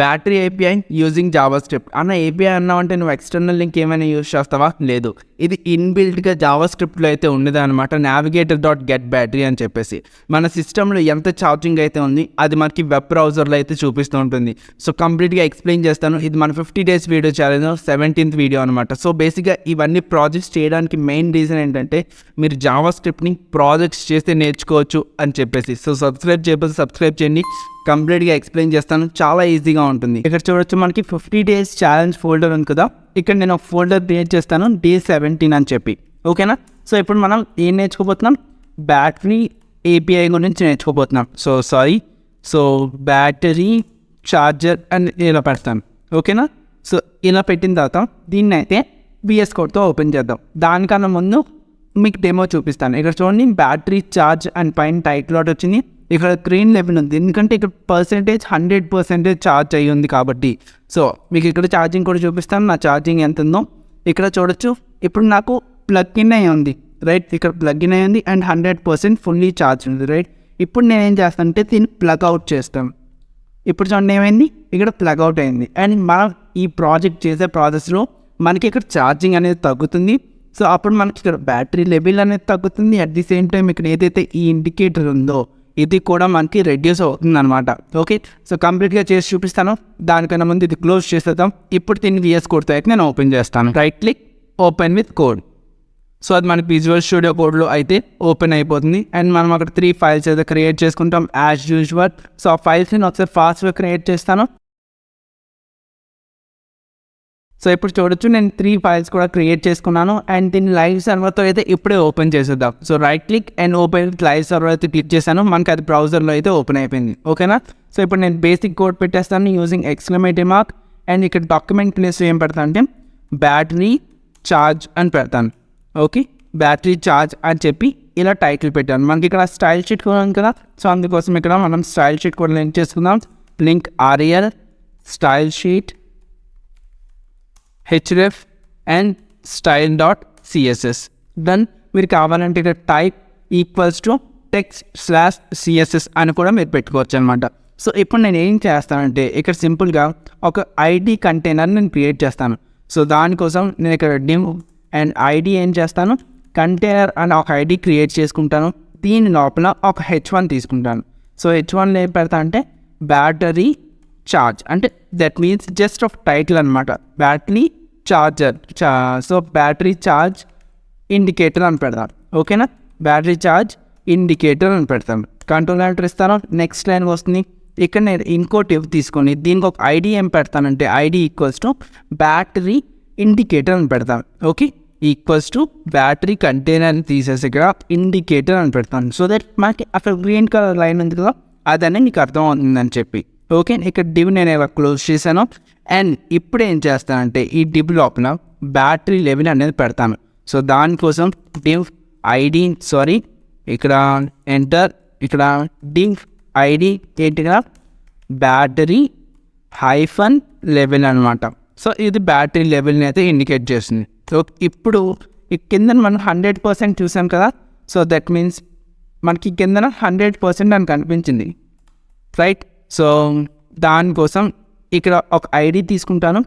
Battery API using JavaScript అన్న API అన్నావంటే నువ్వు ఎక్స్టర్నల్ లింక్ ఏమైనా యూజ్ చేస్తావా? లేదు, ఇది ఇన్బిల్ట్గా జావాస్క్రిప్ట్లో అయితే ఉండేది అనమాట. navigator.getBattery అని చెప్పేసి మన సిస్టంలో ఎంత ఛార్జింగ్ అయితే ఉంది అది మనకి వెబ్ బ్రౌజర్లో అయితే చూపిస్తూ ఉంటుంది. సో కంప్లీట్గా ఎక్స్ప్లెయిన్ చేస్తాను. ఇది మన 50 days video challenge 17th video అనమాట. సో బేసిక్గా ఇవన్నీ ప్రాజెక్ట్స్ చేయడానికి మెయిన్ రీజన్ ఏంటంటే మీరు జావాస్క్రిప్ట్ని ప్రాజెక్ట్స్ చేస్తే నేర్చుకోవచ్చు అని చెప్పేసి. సో సబ్స్క్రైబ్ చేయండి, కంప్లీట్గా ఎక్స్ప్లెయిన్ చేస్తాను. చాలా ఈజీగా ఉంటుంది. ఇక్కడ చూడొచ్చు మనకి 50 days ఛాలెంజ్ ఫోల్డర్ ఉంది కదా, ఇక్కడ నేను ఒక ఫోల్డర్ క్రియేట్ చేస్తాను డే 17 అని చెప్పి. ఓకేనా? సో ఇప్పుడు మనం ఏం నేర్చుకోబోతున్నాం? బ్యాటరీ ఏపీఐ గురించి నేర్చుకోబోతున్నాం. సో బ్యాటరీ ఛార్జర్ అని ఇలా పెడతాం. ఓకేనా? సో ఇలా పెట్టిన తర్వాత దీన్ని అయితే VS కోడ్తో ఓపెన్ చేద్దాం. దానికన్నా ముందు మీకు డెమో చూపిస్తాను. ఇక్కడ చూడండి, బ్యాటరీ ఛార్జ్ అండ్ పైన టైటిల్ ఒకటి వచ్చింది. ఇక్కడ గ్రీన్ లెవెల్ ఉంది, ఎందుకంటే ఇక్కడ 100% ఛార్జ్ అయ్యి ఉంది కాబట్టి. సో మీకు ఇక్కడ ఛార్జింగ్ కూడా చూపిస్తాను, నా ఛార్జింగ్ ఎంత ఉందో. ఇక్కడ చూడొచ్చు, ఇప్పుడు నాకు ప్లగ్ ఇన్ అయ్యి ఉంది, రైట్? ఇక్కడ ప్లగ్ ఇన్ అయ్యి ఉంది అండ్ 100% ఫుల్లీ ఛార్జ్ ఉంది, రైట్? ఇప్పుడు నేను ఏం చేస్తానంటే దీన్ని ప్లగ్ అవుట్ చేస్తాం. ఇప్పుడు చూడండి ఏమైంది, ఇక్కడ ప్లగ్ అవుట్ అయింది. అండ్ మనం ఈ ప్రాజెక్ట్ చేసే ప్రాసెస్లో మనకి ఇక్కడ ఛార్జింగ్ అనేది తగ్గుతుంది. సో అప్పుడు మనకి ఇక్కడ బ్యాటరీ లెవెల్ అనేది తగ్గుతుంది. అట్ ది సేమ్ టైం ఇక్కడ ఏదైతే ఈ ఇండికేటర్ ఉందో ఇది కూడా మనకి రెడ్యూస్ అవుతుంది అనమాట. ఓకే, సో కంప్లీట్గా చేసి చూపిస్తాను. దానికన్నా ముందు ఇది క్లోజ్ చేసేద్దాం. ఇప్పుడు దీన్ని VS కోడ్తో అయితే నేను ఓపెన్ చేస్తాను. Right click, open with code. So అది మనకి విజువల్ స్టూడియో కోడ్లో అయితే ఓపెన్ అయిపోతుంది. అండ్ మనం అక్కడ 3 files అయితే క్రియేట్ చేసుకుంటాం యాజ్ యూజువల్. సో ఆ ఫైల్స్ని ఒకసారి ఫాస్ట్గా క్రియేట్ చేస్తాను. సో ఇప్పుడు చూడొచ్చు, నేను 3 files కూడా క్రియేట్ చేసుకున్నాను. అండ్ దీన్ని లైవ్ సర్వర్తో అయితే ఇప్పుడే ఓపెన్ చేసేద్దాం. So right click and open with live server అయితే క్లిక్ చేశాను. మనకి అది బ్రౌజర్లో అయితే ఓపెన్ అయిపోయింది. ఓకేనా? సో ఇప్పుడు నేను బేసిక్ కోడ్ పెట్టేస్తాను యూజింగ్ ఎక్స్క్లమేటివ్ మార్క్. అండ్ ఇక్కడ డాక్యుమెంట్ ప్లేస్ ఏం పెడతాను అంటే బ్యాటరీ ఛార్జ్ అని పెడతాను. ఓకే, బ్యాటరీ ఛార్జ్ అని చెప్పి ఇలా టైటిల్ పెట్టాను. మనకి ఇక్కడ స్టైల్ షీట్ కూడా ఉంది కదా, సో అందుకోసం ఇక్కడ మనం స్టైల్ షీట్ కూడా లింక్ చేసుకుందాం. Link REL style sheet href and style.css. Then మీరు కావాలంటే ఇక్కడ టైప్ = text/css అని కూడా మీరు పెట్టుకోవచ్చు అనమాట. సో ఇప్పుడు నేను ఏం చేస్తానంటే ఇక్కడ సింపుల్గా ఒక ID కంటైనర్ నేను క్రియేట్ చేస్తాను. సో దానికోసం నేను ఇక్కడ div అండ్ ID ఏం చేస్తాను, కంటైనర్ అని ఒక ID క్రియేట్ చేసుకుంటాను. దీని లోపల ఒక h1 తీసుకుంటాను. సో h1 ఏం పెడతా అంటే బ్యాటరీ ఛార్జ్, అంటే that means just of title అనమాట, battery charger. So battery charge indicator అని పెడతాం. ఓకేనా? బ్యాటరీ ఛార్జ్ ఇండికేటర్ అని పెడతాం. కంట్రోల్ ఎంటర్ ఇస్తాను. నెక్స్ట్ లైన్ వస్తుంది. ఇక్కడ నేను ఇంకో టిప్ తీసుకొని దీనికి ఒక ID ఏం పెడతానంటే ID = బ్యాటరీ ఇండికేటర్ అని పెడతాం. ఓకే, బ్యాటరీ కంటైనర్ తీసేసి ఇక్కడ ఇండికేటర్ అని పెడతాను. సో దట్ మనకి అక్కడ గ్రీన్ కలర్ లైన్ ఉంది కదా, అదనే నీకు అర్థం అవుతుందని చెప్పి. ఓకే, ఇక్కడ div నేను ఇలా క్లోజ్ చేశాను. అండ్ ఇప్పుడు ఏం చేస్తానంటే ఈ div లోపల బ్యాటరీ లెవెల్ అనేది పెడతాను. సో దానికోసం div ID ఇక్కడ ఎంటర్, ఇక్కడ div ID ఏంటిగా బ్యాటరీ -లెవెల్ అనమాట. సో ఇది బ్యాటరీ లెవెల్ని అయితే ఇండికేట్ చేస్తుంది. సో ఇప్పుడు ఈ కింద మనం 100% చూసాం కదా, సో దట్ మీన్స్ మనకి కింద 100% అని కనిపించింది, రైట్? సో దానికోసం ఇక్కడ ఒక ID తీసుకుంటాను,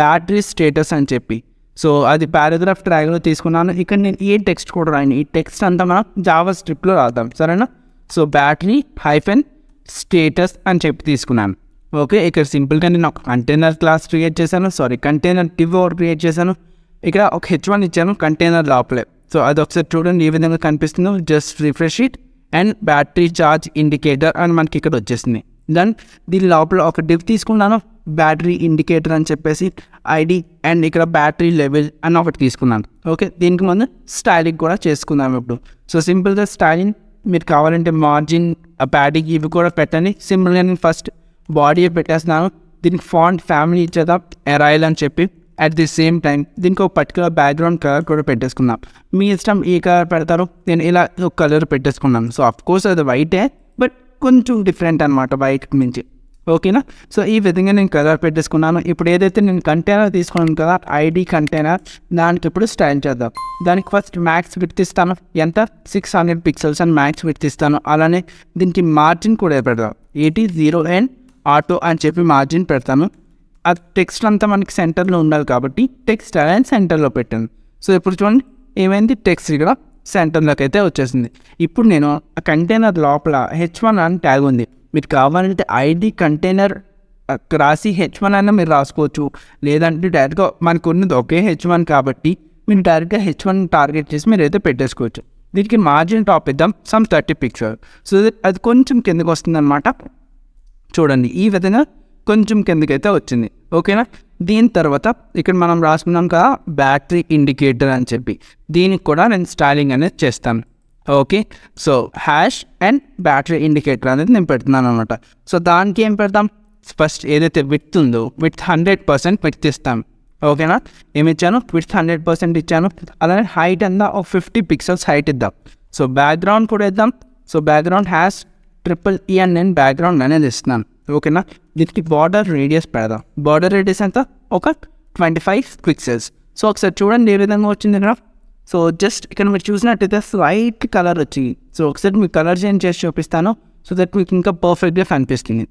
బ్యాటరీ స్టేటస్ అని చెప్పి. సో అది పారాగ్రాఫ్ ట్రాగ్లో తీసుకున్నాను. ఇక్కడ నేను ఏ టెక్స్ట్ కూడా రాయను, ఈ టెక్స్ట్ అంతా మనం జావాస్క్రిప్ట్లో రాద్దాం, సరేనా? సో బ్యాటరీ -స్టేటస్ అని చెప్పి తీసుకున్నాను. ఓకే, ఇక్కడ సింపుల్గా నేను ఒక కంటైనర్ క్లాస్ క్రియేట్ చేశాను, కంటైనర్ div క్రియేట్ చేశాను. ఇక్కడ ఒక h1 ఇచ్చాను కంటైనర్ లోపలే. సో అది ఒకసారి చూడండి ఏ విధంగా కనిపిస్తుందో. Just refresh it and battery charge indicator అని మనకి ఇక్కడ వచ్చేసింది. దెన్ దీని లోపల ఒక div తీసుకున్నాను, బ్యాటరీ ఇండికేటర్ అని చెప్పేసి ID, అండ్ ఇక్కడ బ్యాటరీ లెవెల్ అని ఒకటి తీసుకున్నాను. ఓకే, దీనికి ముందు స్టైలింగ్ కూడా చేసుకుందాం ఇప్పుడు. సో సింపుల్గా స్టైలింగ్ మీరు కావాలంటే మార్జిన్, ప్యాడింగ్ ఇవి కూడా పెట్టండి. సింపుల్గా నేను ఫస్ట్ బాడీ పెట్టేస్తున్నాను. దీనికి ఫాంట్ ఫ్యామిలీ ఇచ్చేద్దాం Arial అని చెప్పి. అట్ ది సేమ్ టైం దీనికి ఒక పర్టికులర్ బ్యాక్గ్రౌండ్ కలర్ కూడా పెట్టేసుకుందాం. మీ ఇష్టం ఏ కలర్ పెడతారో, నేను ఇలా ఒక కలర్ పెట్టేసుకున్నాను. సో అఫ్కోర్స్ అది వైటే, బట్ కొంచెం డిఫరెంట్ అనమాట వైట్ నుంచి. ఓకేనా? సో ఈ విధంగా నేను కలర్ పెట్టేసుకున్నాను. ఇప్పుడు ఏదైతే నేను కంటైనర్ తీసుకున్నాను కదా, ID కంటైనర్, దానికి ఇప్పుడు స్టైల్ చేద్దాం. దానికి ఫస్ట్ మ్యాక్స్ విడ్త్ ఇస్తాను, ఎంత 600 pixels అని మ్యాక్స్ విడ్త్ ఇస్తాను. అలానే దీనికి మార్జిన్ కూడా పెడదాం 80 and ఆటో అని చెప్పి మార్జిన్ పెడతాను. ఆ టెక్స్ట్ అంతా మనకి సెంటర్లో ఉండాలి కాబట్టి టెక్స్ట్ అలైన్ సెంటర్లో పెట్టాను. సో ఇప్పుడు చూడండి ఏమైంది, టెక్స్ట్ ఇక్కడ సెంటర్లోకి అయితే వచ్చేసింది. ఇప్పుడు నేను ఆ కంటైనర్ లోపల H1 అని ట్యాగ్ ఉంది. మీకు కావాలంటే ఐడి కంటైనర్ రాసి H1 అయినా మీరు రాసుకోవచ్చు, లేదంటే డైరెక్ట్గా మనకు ఉన్నది ఒకే H1 కాబట్టి మీరు డైరెక్ట్గా H1 టార్గెట్ చేసి మీరు అయితే పెట్టేసుకోవచ్చు. దీనికి మార్జిన్ టాప్ ఇద్దాం సమ్ 30 పిక్సెల్. సో అది కొంచెం కిందకి వస్తుంది అనమాట. చూడండి ఈ విధంగా కొంచెం కిందకైతే వచ్చింది. ఓకేనా, దీని తర్వాత ఇక్కడ మనం రాసుకున్నాం కదా బ్యాటరీ ఇండికేటర్ అని చెప్పి, దీనికి కూడా నేను స్టైలింగ్ అనేది చేస్తాను. Okay, so hash and battery indicator అనేది నేను పెడుతున్నాను అనమాట. సో దానికి ఏం పెడతాం, ఫస్ట్ ఏదైతే విడ్త్ ఉందో విడ్త్ 100% విడ్త్ ఇస్తాం. ఓకేనా, ఏమి ఇచ్చాను, విడ్త్ 100% ఇచ్చాను. అలానే హైట్ అంతా ఒక 50 పిక్సెల్స్ హైట్ ఇద్దాం. సో బ్యాక్గ్రౌండ్ కూడా ఇద్దాం. సో బ్యాక్గ్రౌండ్ హ్యాష్ EE అని నేను బ్యాక్గ్రౌండ్ అనేది ఇస్తున్నాను. ఓకేనా, దీనికి బార్డర్ రేడియస్ పెడదాం. బార్డర్ రేడియస్ ఎంత, ఒక 25 పిక్సెల్స్. సో ఒకసారి చూడండి ఏ విధంగా వచ్చింది ఇక్కడ. సో జస్ట్ ఇక్కడ మీరు చూసినట్టయితే లైట్ కలర్ వచ్చింది. సో ఒకసారి మీకు కలర్ చేంజ్ చేసి చూపిస్తాను, సో దట్ మీకు ఇంకా పర్ఫెక్ట్గా కనిపిస్తుంది.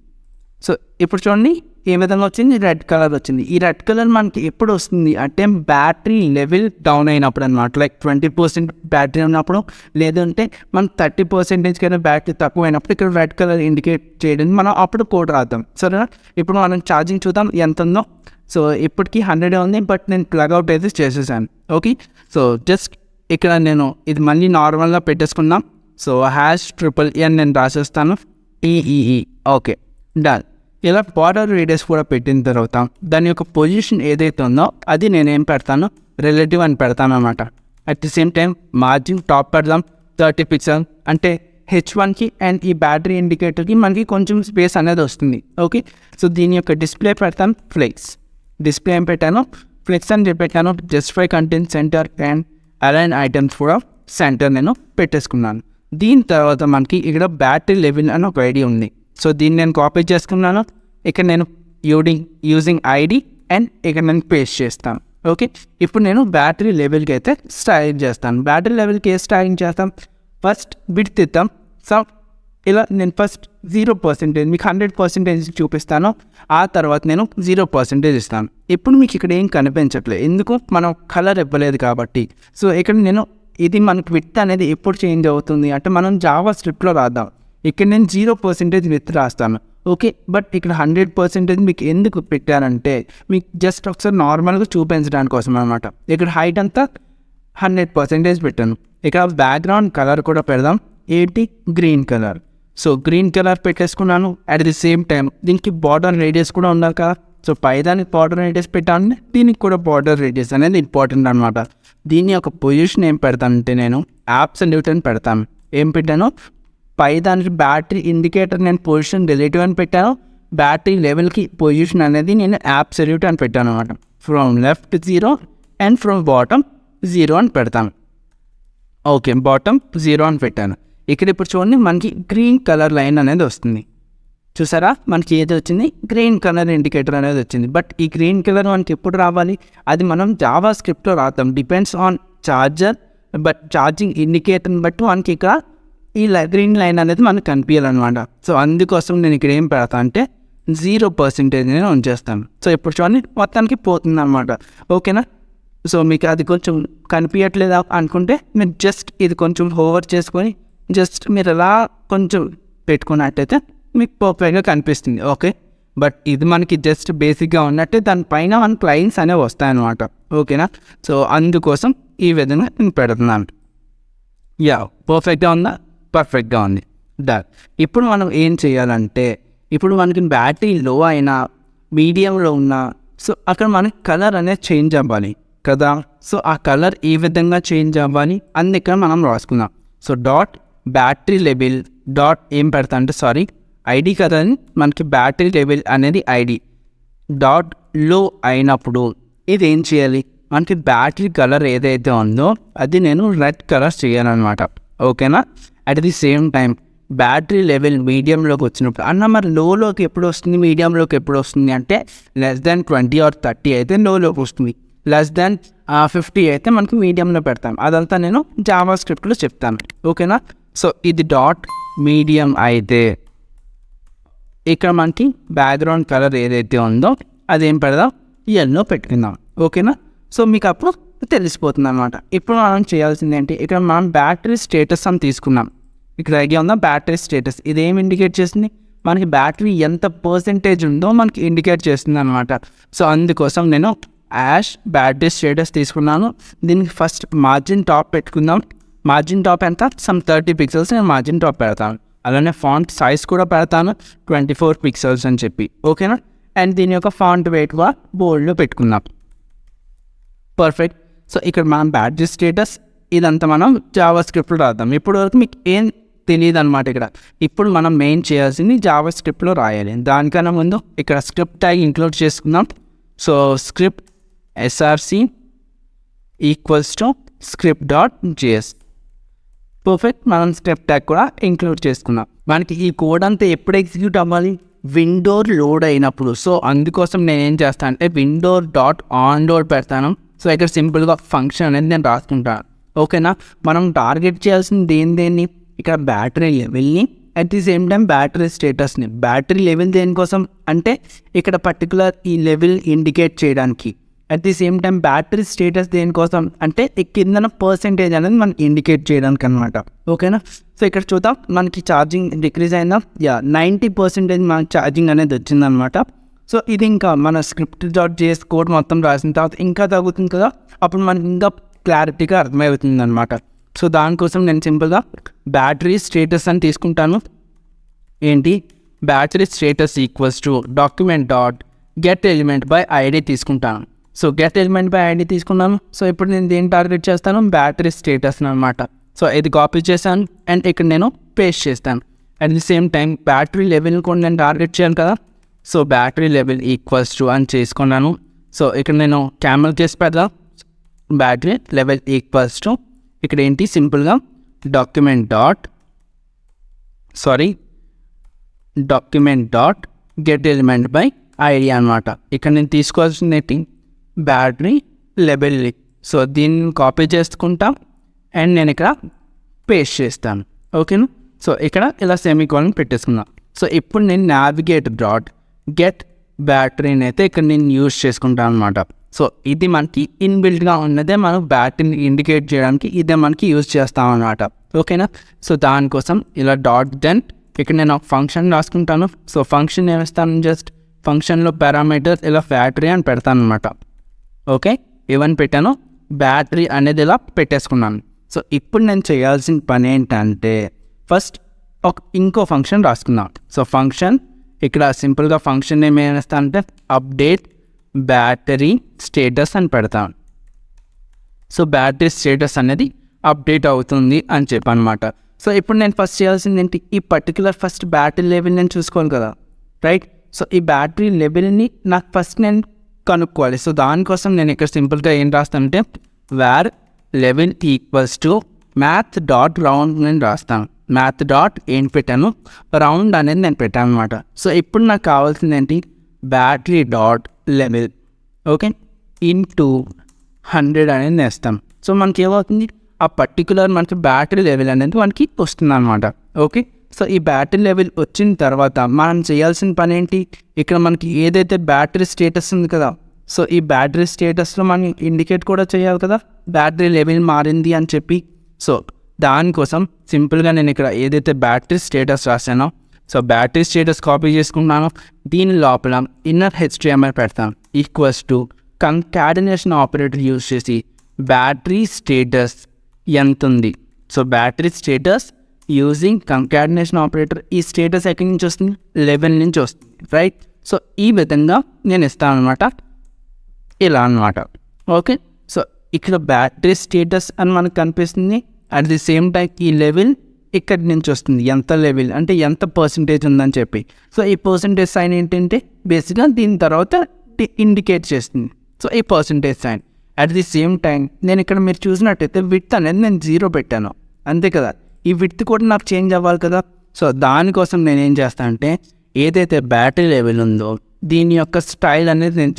సో ఇప్పుడు చూడండి ఏ విధంగా వచ్చింది, రెడ్ కలర్ వచ్చింది. ఈ రెడ్ కలర్ మనకి ఎప్పుడు వస్తుంది అంటే బ్యాటరీ లెవెల్ డౌన్ అయినప్పుడు అనమాట. లైక్ 20% బ్యాటరీ ఉన్నప్పుడు, లేదంటే మనకు 30% కన్నా బ్యాటరీ తక్కువ అయినప్పుడు ఇక్కడ రెడ్ కలర్ ఇండికేట్ చేయడం మనం అప్పుడు కోడ్ రాద్దాం. సరేనా, ఇప్పుడు మనం ఛార్జింగ్ చూద్దాం ఎంత ఉందో. సో ఇప్పటికీ 100 ఉంది, బట్ నేను ప్లగ్అవుట్ అయితే చేసేసాను. ఓకే, సో జస్ట్ ఇక్కడ నేను ఇది మళ్ళీ నార్మల్గా పెట్టేసుకుందాం. సో #EE నేను రాసేస్తాను, EEE. Okay, done. ఇలా బార్డర్ రేడియస్ కూడా పెట్టిన తర్వాత దాని యొక్క పొజిషన్ ఏదైతే ఉందో అది నేనేం పెడతాను, రిలేటివ్ అని పెడతాను అనమాట. At the same time margin top పెడదాం 30 పిక్సెల్, అంటే H1కి అండ్ ఈ బ్యాటరీ ఇండికేటర్కి మనకి కొంచెం స్పేస్ అనేది వస్తుంది. ఓకే, సో దీని యొక్క డిస్ప్లే పెడతాను ఫ్లెక్స్. డిస్ప్లే ఏం పెట్టాను, ఫ్లెక్స్ అని చెప్పాను. Justify content centre and align items కూడా సెంటర్ నేను పెట్టేసుకున్నాను. దీని తర్వాత మనకి ఇక్కడ బ్యాటరీ లెవెల్ అని ఒక ఐడి ఉంది. సో దీన్ని నేను కాపీ చేసుకున్నాను. ఇక్కడ నేను యూజింగ్ ఐడి అండ్ ఇక్కడ నేను పేస్ట్ చేస్తాను. ఓకే, ఇప్పుడు నేను బ్యాటరీ లెవెల్కి అయితే స్టైలింగ్ చేస్తాను. బ్యాటరీ లెవెల్కి ఏ స్టైలింగ్ చేస్తాం, ఫస్ట్ విడ్త్ ఇద్దాం. సో ఇలా నేను ఫస్ట్ 0%, మీకు 100% చూపిస్తాను. ఆ తర్వాత నేను 0% ఇస్తాను. ఇప్పుడు మీకు ఇక్కడ ఏం కనిపించట్లేదు, ఎందుకు, మనం కలర్ ఇవ్వలేదు కాబట్టి. సో ఇక్కడ నేను ఇది మనకు విడ్త్ అనేది ఎప్పుడు చేంజ్ అవుతుంది అంటే మనం JavaScriptలో రాద్దాం. ఇక్కడ నేను 0% విత్ రాస్తాను. ఓకే, బట్ ఇక్కడ 100% మీకు ఎందుకు పెట్టానంటే మీకు జస్ట్ ఒకసారి నార్మల్గా చూపించడానికి కోసం అనమాట. ఇక్కడ హైట్ అంతా 100% పెట్టాను. ఇక్కడ బ్యాక్గ్రౌండ్ కలర్ కూడా పెడదాం, ఏంటి, green colour. So green colour పెట్టేసుకున్నాను. అట్ ది సేమ్ టైం దీనికి బార్డర్ రేడియస్ కూడా ఉండాలి కదా. సో పైదానికి బార్డర్ రేడియస్ పెట్టాను, దీనికి కూడా బార్డర్ రేడియస్ అనేది ఇంపార్టెంట్ అనమాట. దీని యొక్క పొజిషన్ ఏం పెడతానంటే నేను అబ్సల్యూట్ అని పెడతాను. ఏం పెట్టాను, పై దానికి బ్యాటరీ ఇండికేటర్ నేను పొజిషన్ రిలేటివ్ అని పెట్టాను. బ్యాటరీ లెవెల్కి పొజిషన్ అనేది నేను అబ్సల్యూట్ అని పెట్టాను అనమాట. From left 0 and from bottom 0 అని పెడతాను. ఓకే, బాటమ్ 0 అని పెట్టాను. ఇక్కడ ఇప్పుడు చూడండి మనకి గ్రీన్ కలర్ లైన్ అనేది వస్తుంది. చూసారా, మనకి ఏది వచ్చింది, గ్రీన్ కలర్ ఇండికేటర్ అనేది వచ్చింది. బట్ ఈ గ్రీన్ కలర్ మనకి ఎప్పుడు రావాలి, అది మనం JavaScriptలో రాద్దాం. Depends on charger, but charging ఇండికేటర్ని బట్టి మనకి ఇక్కడ ఈ గ్రీన్ లైన్ అనేది మనకు కనిపించాలన్నమాట. సో అందుకోసం నేను ఇక్కడ ఏం పెడతా అంటే 0% నేను ఉంచేస్తాను. సో ఇప్పుడు చూడండి మొత్తానికి పోతుంది అనమాట. ఓకేనా, సో మీకు అది కొంచెం కనిపించట్లేదా అనుకుంటే మీరు జస్ట్ ఇది కొంచెం హోవర్ చేసుకొని జస్ట్ మీరు అలా కొంచెం పెట్టుకున్నట్టయితే మీకు పర్ఫెక్ట్గా కనిపిస్తుంది. ఓకే, బట్ ఇది మనకి జస్ట్ బేసిక్గా ఉన్నట్టే దానిపైన మనకి లైన్స్ అనేవి వస్తాయన్నమాట. ఓకేనా, సో అందుకోసం ఈ విధంగా నేను పెడుతున్నాను. యా, పర్ఫెక్ట్గా ఉందా, పర్ఫెక్ట్గా ఉంది, డన్. ఇప్పుడు మనం ఏం చేయాలంటే ఇప్పుడు మనకి బ్యాటరీ లో అయినా మీడియంలో ఉన్నా సో అక్కడ మనకి కలర్ అనేది చేంజ్ అవ్వాలి కదా. సో ఆ కలర్ ఏ విధంగా చేంజ్ అవ్వాలి అందుకని మనం రాసుకుందాం. So dot battery level dot ఏం పెడతా అంటే ఐడి కదా, మనకి బ్యాటరీ లెవెల్ అనేది ఐడి డాట్ లో అయినప్పుడు ఇది ఏం చేయాలి, మనకి బ్యాటరీ కలర్ ఏదైతే ఉందో అది నేను రెడ్ కలర్ చేయాలన్నమాట. ఓకేనా, at the same time battery level మీడియంలోకి వచ్చినప్పుడు అన్న మరి లోలోకి ఎప్పుడు వస్తుంది, మీడియంలోకి ఎప్పుడు వస్తుంది అంటే <20 or 30 అయితే లోలోకి వస్తుంది, <50 అయితే మనకి మీడియంలో పెడతాం. అదంతా నేను JavaScriptలో చెప్తాను. ఓకేనా, సో ఇది డాట్ మీడియం అయితే ఇక్కడ మనకి బ్యాక్గ్రౌండ్ కలర్ ఏదైతే ఉందో అదేం పెడదాం, ఎల్లో పెట్టుకుందాం. ఓకేనా? సో మీకు అప్పుడు తెలిసిపోతుంది అనమాట. ఇప్పుడు మనం చేయాల్సింది ఏంటి, ఇక్కడ మనం బ్యాటరీ స్టేటస్ అని తీసుకున్నాం. ఇక్కడ ఐడియా ఉందా, బ్యాటరీ స్టేటస్. ఇదేం ఇండికేట్ చేస్తుంది, మనకి బ్యాటరీ ఎంత పర్సెంటేజ్ ఉందో మనకి ఇండికేట్ చేస్తుంది అనమాట. సో అందుకోసం నేను యాష్ బ్యాటరీ స్టేటస్ తీసుకున్నాను. దీనికి ఫస్ట్ మార్జిన్ టాప్ పెట్టుకుందాం. మార్జిన్ టాప్ ఎంత, సమ్ 30 పిక్సెల్స్ నేను మార్జిన్ టాప్ పెడతాను. అలానే ఫాంట్ సైజ్ కూడా పెడతాను 24 పిక్సెల్స్ అని చెప్పి. ఓకేనా? అండ్ దీని యొక్క ఫాంట్ వెయిట్గా బోల్డ్లో పెట్టుకుందాం. పర్ఫెక్ట్. సో ఇక్కడ మనం బ్యాటరీ స్టేటస్ ఇదంతా మనం జావాస్క్రిప్ట్లో రాద్దాం. ఇప్పుడు వరకు మీకు ఏం తెలియదు అనమాట. ఇప్పుడు మనం మెయిన్ చేయాల్సింది జావాస్క్రిప్ట్లో రాయాలి. దానికన్నా ముందు ఇక్కడ స్క్రిప్ట్ ట్యాగ్ ఇంక్లూడ్ చేసుకుందాం. So script src equals to script.js. Perfect. మనం స్క్రిప్ట్ ట్యాగ్ కూడా ఇంక్లూడ్ చేసుకున్నాం. మనకి ఈ కోడ్ అంతా ఎప్పుడు ఎగ్జిక్యూట్ అవ్వాలి, విండో లోడ్ అయినప్పుడు. సో అందుకోసం నేను ఏం చేస్తాను అంటే window.onload పెడతాను. సో ఇక్కడ సింపుల్గా ఫంక్షన్ అనేది నేను రాసుకుంటాను. ఓకేనా? మనం టార్గెట్ చేయాల్సింది దేన్ని, ఇక్కడ బ్యాటరీ లెవెల్ని, at the same time battery స్టేటస్ని. బ్యాటరీ లెవెల్ దేనికోసం అంటే ఇక్కడ పర్టికులర్ ఈ లెవెల్ ఇండికేట్ చేయడానికి. At the same time battery status దేనికోసం అంటే కిందన పర్సెంటేజ్ అనేది మనకి ఇండికేట్ చేయడానికి అనమాట. ఓకేనా? సో ఇక్కడ చూద్దాం, మనకి ఛార్జింగ్ డిక్రీజ్ అయిందా, 90% మనకి ఛార్జింగ్ అనేది వచ్చిందనమాట. సో ఇది ఇంకా మన script.js కోడ్ మొత్తం రాసిన తర్వాత ఇంకా తగ్గుతుంది కదా, అప్పుడు మనకి ఇంకా క్లారిటీగా అర్థమవుతుంది అనమాట. సో దానికోసం నేను సింపుల్గా బ్యాటరీ స్టేటస్ అని తీసుకుంటాను. ఏంటి, battery status equals to document.getElementById తీసుకుంటాను. So get element by ID తీసుకున్నాను. సో ఇప్పుడు నేను దేన్ని టార్గెట్ చేస్తాను, బ్యాటరీ స్టేటస్ అనమాట. సో ఇది కాపీ చేశాను అండ్ ఇక్కడ నేను పేస్ట్ చేస్తాను. At the same time battery level కూడా నేను టార్గెట్ చేయాను కదా. So battery level equals to అని చేసుకున్నాను. సో ఇక్కడ నేను క్యామెల్ కేస్ పెడదాం. బ్యాటరీ లెవెల్ ఈక్వల్స్ టు ఇక్కడ ఏంటి, సింపుల్గా document.getElementById అనమాట. ఇక్కడ నేను తీసుకోవాల్సింది ఏంటి, బ్యాటరీ లెవెల్. సో దీన్ని కాపీ చేసుకుంటాం అండ్ నేను ఇక్కడ పేస్ట్ చేస్తాను. ఓకేనా? సో ఇక్కడ ఇలా సెమీకోలన్ పెట్టేసుకున్నాం. సో ఇప్పుడు నేను navigator.getBatteryని అయితే ఇక్కడ నేను యూజ్ చేసుకుంటాను అనమాట. సో ఇది మనకి ఇన్బిల్ట్గా ఉన్నదే, మనం బ్యాటరీని ఇండికేట్ చేయడానికి ఇదే మనకి యూజ్ చేస్తాం అనమాట. ఓకేనా? సో దానికోసం ఇలా .then ఇక్కడ నేను ఒక ఫంక్షన్ రాసుకుంటాను. సో ఫంక్షన్ ఏమిస్తాను, జస్ట్ ఫంక్షన్లో పారామీటర్స్ ఇలా బ్యాటరీ అని పెడతాను అనమాట. ఓకే, ఇవన్నీ పెట్టాను, బ్యాటరీ అనేది ఇలా పెట్టేసుకున్నాను. సో ఇప్పుడు నేను చేయాల్సిన పని ఏంటంటే ఫస్ట్ ఇంకో ఫంక్షన్ రాసుకుందాం. సో ఫంక్షన్ ఇక్కడ సింపుల్గా ఫంక్షన్ నేమ్ ఏమిస్తాను అంటే అప్డేట్ బ్యాటరీ స్టేటస్ అని పెడతాను. సో బ్యాటరీ స్టేటస్ అనేది అప్డేట్ అవుతుంది అని చెప్పనమాట. సో ఇప్పుడు నేను ఫస్ట్ చేయాల్సింది ఏంటి, ఈ పర్టికులర్ ఫస్ట్ బ్యాటరీ లెవెల్ నేను చూసుకోవాలి కదా, రైట్? సో ఈ బ్యాటరీ లెవెల్ని నాకు ఫస్ట్ నేను కనుక్కోవాలి. సో దానికోసం నేను ఇక్కడ సింపుల్గా ఏం రాస్తానంటే var level equals to math.round నేను రాస్తాను. math. ఏం పెట్టాను, రౌండ్ అనేది నేను పెట్టాను అనమాట. సో ఇప్పుడు నాకు కావాల్సింది ఏంటి, battery dot level okay into 100 అనేది నేస్తాం. సో మనకి ఏమవుతుంది, ఆ పర్టికులర్ మనకి బ్యాటరీ లెవెల్ అనేది మనకి వస్తుంది అనమాట. ఓకే, సో ఈ బ్యాటరీ లెవెల్ వచ్చిన తర్వాత మనం చేయాల్సిన పని ఏంటి, ఇక్కడ మనకి ఏదైతే బ్యాటరీ స్టేటస్ ఉంది కదా, సో ఈ బ్యాటరీ స్టేటస్లో మనం ఇండికేట్ కూడా చేయాలి కదా బ్యాటరీ లెవెల్ మారింది అని చెప్పి. సో దానికోసం సింపుల్గా నేను ఇక్కడ ఏదైతే బ్యాటరీ స్టేటస్ రాశానో, సో బ్యాటరీ స్టేటస్ కాపీ చేసుకుంటున్నాను, దీని లోపల ఇన్నర్ HTML పెడతాను equals to concatenation operator use చేసి బ్యాటరీ స్టేటస్ ఎంత ఉంది. So battery status using concatenation operator, ఈ స్టేటస్ ఎక్కడి నుంచి వస్తుంది, లెవెల్ నుంచి వస్తుంది, రైట్? సో ఈ విధంగా నేను ఇస్తాను అనమాట, ఇలా అనమాట. ఓకే, సో ఇక్కడ బ్యాటరీ స్టేటస్ అని మనకు కనిపిస్తుంది. అట్ ది సేమ్ టైం ఈ లెవెల్ ఇక్కడి నుంచి వస్తుంది, ఎంత లెవెల్ అంటే ఎంత పర్సంటేజ్ ఉందని చెప్పి. సో ఈ పర్సంటేజ్ సైన్ ఏంటంటే బేసిక్గా దీని తర్వాత ఇండికేట్ చేస్తుంది. సో ఈ percentage sign at the same time నేను ఇక్కడ మీరు చూసినట్టయితే విడ్త్ అనేది నేను 0 పెట్టాను, అంతే కదా. ఈ విడ్త్ కూడా నాకు చేంజ్ అవ్వాలి కదా. సో దానికోసం నేను ఏం చేస్తానంటే ఏదైతే బ్యాటరీ లెవెల్ ఉందో దీని యొక్క స్టైల్ అనేది నేను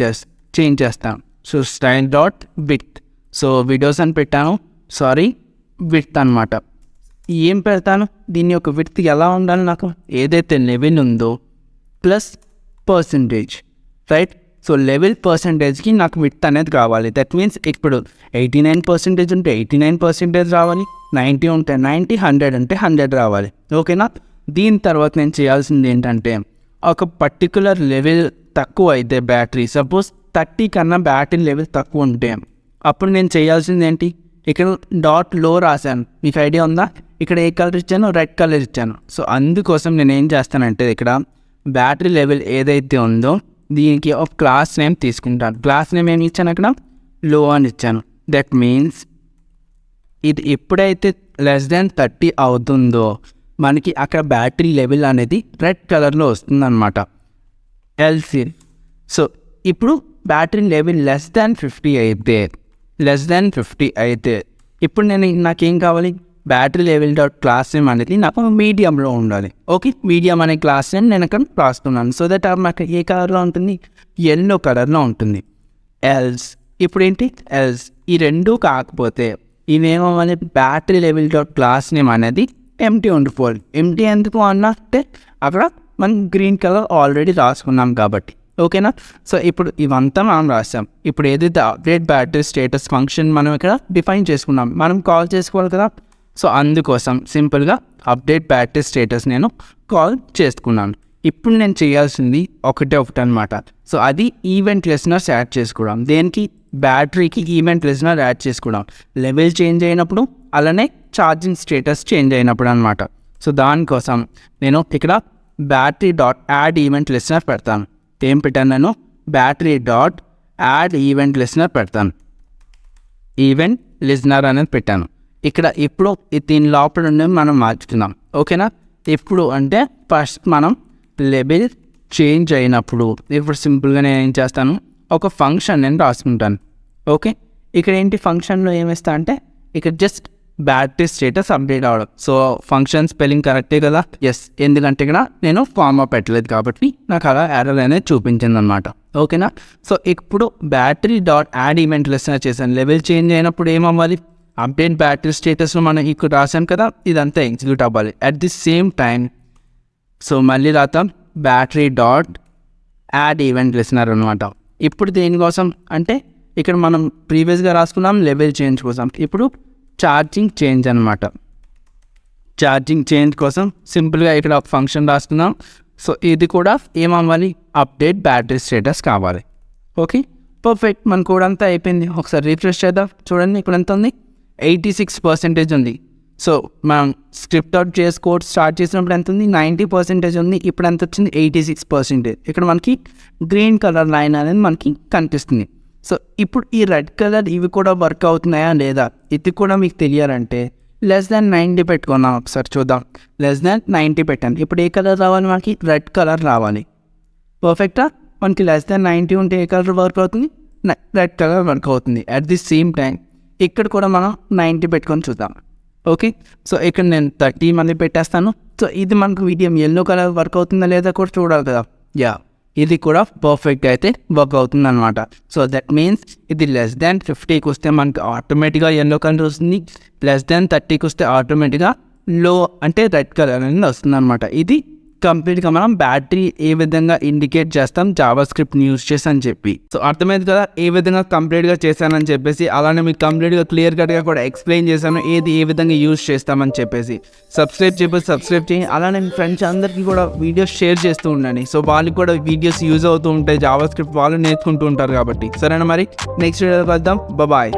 చేంజ్ చేస్తాను. So style dot width, so videos అని పెట్టాను, సారీ విడ్త్ అనమాట. ఏం పెడతాను, దీని యొక్క విడ్త్ ఎలా ఉండాలి, నాకు ఏదైతే లెవెల్ ఉందో plus percentage, right? So level పర్సంటేజ్కి నాకు విడ్త్ అనేది కావాలి. దట్ మీన్స్ ఇప్పుడు 89% ఉంటే 89% రావాలి, 90 ఉంటే 90, 100 ఉంటే 100 రావాలి. ఓకేనా? దీని తర్వాత నేను చేయాల్సింది ఏంటంటే ఒక పర్టికులర్ లెవెల్ తక్కువ అయితే బ్యాటరీ, సపోజ్ 30 కన్నా బ్యాటరీ లెవెల్ తక్కువ ఉంటే అప్పుడు నేను చేయాల్సింది ఏంటి, ఇక్కడ డాట్ లో రాశాను. మీకు ఐడియా ఉందా? ఇక్కడ ఏ కలర్ ఇచ్చాను? రెడ్ కలర్ ఇచ్చాను. సో అందుకోసం నేను ఏం చేస్తానంటే ఇక్కడ బ్యాటరీ లెవెల్ ఏదైతే ఉందో దీనికి ఒక క్లాస్ నేమ్ తీసుకుంటాను. క్లాస్ నేమ్ ఏమి ఇచ్చాను? అక్కడ లో అని ఇచ్చాను. దట్ మీన్స్ ఇది ఎప్పుడైతే <30 అవుతుందో మనకి అక్కడ బ్యాటరీ లెవెల్ అనేది రెడ్ కలర్లో వస్తుందన్నమాట, ఎల్సి. సో ఇప్పుడు బ్యాటరీ లెవెల్ లెస్ దాన్ 50 అయితే ఇప్పుడు నాకేం కావాలి, battery level dot class name అనేది నాకు మీడియంలో ఉండాలి. ఓకే, మీడియం అనే క్లాస్ నేమ్ నేను అక్కడ రాస్తున్నాను. సో దట్ నాకు ఏ కలర్లో ఉంటుంది, ఎల్లో కలర్లో ఉంటుంది. ఎల్స్ ఇప్పుడు ఏంటి, ఎల్స్ ఈ రెండు కాకపోతే ఇవేమవ్వాలి, battery level dot class name అనేది ఎంటీ ఉండిపోవాలి. ఎంటీ ఎందుకు అన్నట్టే అక్కడ మనం గ్రీన్ కలర్ ఆల్రెడీ రాసుకున్నాం కాబట్టి. ఓకేనా? సో ఇప్పుడు ఇవంతా మనం రాసాం. ఇప్పుడు ఏదైతే అప్డేట్ బ్యాటరీ స్టేటస్ ఫంక్షన్ మనం ఇక్కడ డిఫైన్ చేసుకున్నాం, మనం కాల్ చేసుకోవాలి కదా. సో అందుకోసం సింపుల్గా అప్డేట్ బ్యాటరీ స్టేటస్ నేను కాల్ చేసుకున్నాను. ఇప్పుడు నేను చేయాల్సింది ఒకటే అనమాట. సో అది ఈవెంట్ లిసనర్స్ యాడ్ చేసుకోవడం. దేనికి? బ్యాటరీకి ఈవెంట్ లిసనర్ యాడ్ చేసుకోవడం, లెవెల్ చేంజ్ అయినప్పుడు అలానే ఛార్జింగ్ స్టేటస్ చేంజ్ అయినప్పుడు అనమాట. సో దానికోసం నేను ఇక్కడ battery dot add event listener పెడతాను. ఏం పెట్టాను నేను? Battery dot add event listener పెడతాను. ఈవెంట్ లిసనర్ అనేది పెట్టాను. ఇక్కడ ఇప్పుడు దీని లోపల ఉండేవి మనం మార్చుతున్నాం. ఓకేనా? ఇప్పుడు అంటే ఫస్ట్ మనం లెవెల్ చేంజ్ అయినప్పుడు ఇప్పుడు సింపుల్గా నేను ఏం చేస్తాను, ఒక ఫంక్షన్ నేను రాసుకుంటాను. ఓకే, ఇక్కడ ఏంటి ఫంక్షన్లో ఏమిస్తా అంటే ఇక్కడ జస్ట్ బ్యాటరీ స్టేటస్ అప్డేట్ అవ్వడం. సో ఫంక్షన్ స్పెల్లింగ్ కరెక్టే కదా? ఎస్, ఎందుకంటే ఇక్కడ నేను ఫార్మా పెట్టలేదు కాబట్టి నాకు అలా ఎర్రర్ అనేది చూపించింది అనమాట. ఓకేనా? సో ఇప్పుడు battery dot add event listener చేశాను. లెవెల్ చేంజ్ అయినప్పుడు ఏమవ్వాలి, అప్డేట్ బ్యాటరీ స్టేటస్లో మనం ఇక్కడ రాసాం కదా, ఇదంతా ఎగ్జిక్యూట్ అవ్వాలి. At the same time so మళ్ళీ రాతాం battery dot add event listener అనమాట. ఇప్పుడు దేనికోసం అంటే ఇక్కడ మనం ప్రీవియస్గా రాసుకున్నాం లెవెల్ చేంజ్ కోసం, ఇప్పుడు ఛార్జింగ్ చేంజ్ అనమాట. ఛార్జింగ్ చేంజ్ కోసం సింపుల్గా ఇక్కడ ఒక ఫంక్షన్ రాస్తున్నాం. సో ఇది కూడా ఏమవ్వాలి, అప్డేట్ బ్యాటరీ స్టేటస్ కావాలి. Okay, perfect. మన కోడ్ అంతా అయిపోయింది. ఒకసారి రిఫ్రెష్ చేద్దాం. చూడండి ఇప్పుడు ఎంత ఉంది, 86% ఉంది. సో మనం స్క్రిప్ట్ అవుట్ చేసి కోడ్ స్టార్ట్ చేసినప్పుడు ఎంత ఉంది, 90% ఉంది. ఇప్పుడు ఎంత వచ్చింది, 86%. ఇక్కడ మనకి గ్రీన్ కలర్ లైన్ అనేది మనకి కనిపిస్తుంది. సో ఇప్పుడు ఈ రెడ్ కలర్ ఇవి కూడా వర్క్ అవుతున్నాయా లేదా ఇది కూడా మీకు తెలియాలంటే <90 పెట్టుకున్నాం. ఒకసారి చూద్దాం. <90 పెట్టాను. ఇప్పుడు ఏ కలర్ రావాలి, మనకి రెడ్ కలర్ రావాలి. పర్ఫెక్టా? మనకి <90 ఉంటే ఏ కలర్ వర్క్ అవుతుంది, రెడ్ కలర్ వర్క్ అవుతుంది. అట్ ది సేమ్ టైం ఇక్కడ కూడా మనం 90 పెట్టుకొని చూద్దాం. ఓకే, సో ఇక్కడ నేను 30 మళ్ళీ పెట్టేస్తాను. సో ఇది మనకు మీడియం ఎల్లో కలర్ వర్క్ అవుతుందా లేదా కూడా చూడాలి కదా. యా, ఇది కూడా పర్ఫెక్ట్గా అయితే వర్క్ అవుతుంది అనమాట. సో దట్ మీన్స్ ఇది <50కి వస్తే మనకి ఆటోమేటిక్గా ఎల్లో కలర్ వస్తుంది, <30కి వస్తే ఆటోమేటిక్గా లో అంటే రెడ్ కలర్ అనేది వస్తుంది అనమాట. ఇది కంప్లీట్గా మనం బ్యాటరీ ఏ విధంగా ఇండికేట్ చేస్తాం జావాస్క్రిప్ట్ని యూజ్ చేసి అని చెప్పి. సో అర్థమైంది కదా ఏ విధంగా కంప్లీట్గా చేశానని చెప్పేసి. అలానే మీకు కంప్లీట్గా క్లియర్ కట్గా కూడా ఎక్స్ప్లెయిన్ చేశాను ఏది ఏ విధంగా యూజ్ చేస్తామని చెప్పేసి. సబ్స్క్రైబ్ చేయండి. అలానే మీ ఫ్రెండ్స్ అందరికీ కూడా వీడియోస్ షేర్ చేస్తూ ఉండండి. సో వాళ్ళకి కూడా వీడియోస్ యూజ్ అవుతూ ఉంటాయి, జావాస్క్రిప్ట్ వాళ్ళు నేర్చుకుంటూ ఉంటారు కాబట్టి. సరేనా, మరి నెక్స్ట్ వీడియోలో కలుద్దాం. బాయ్.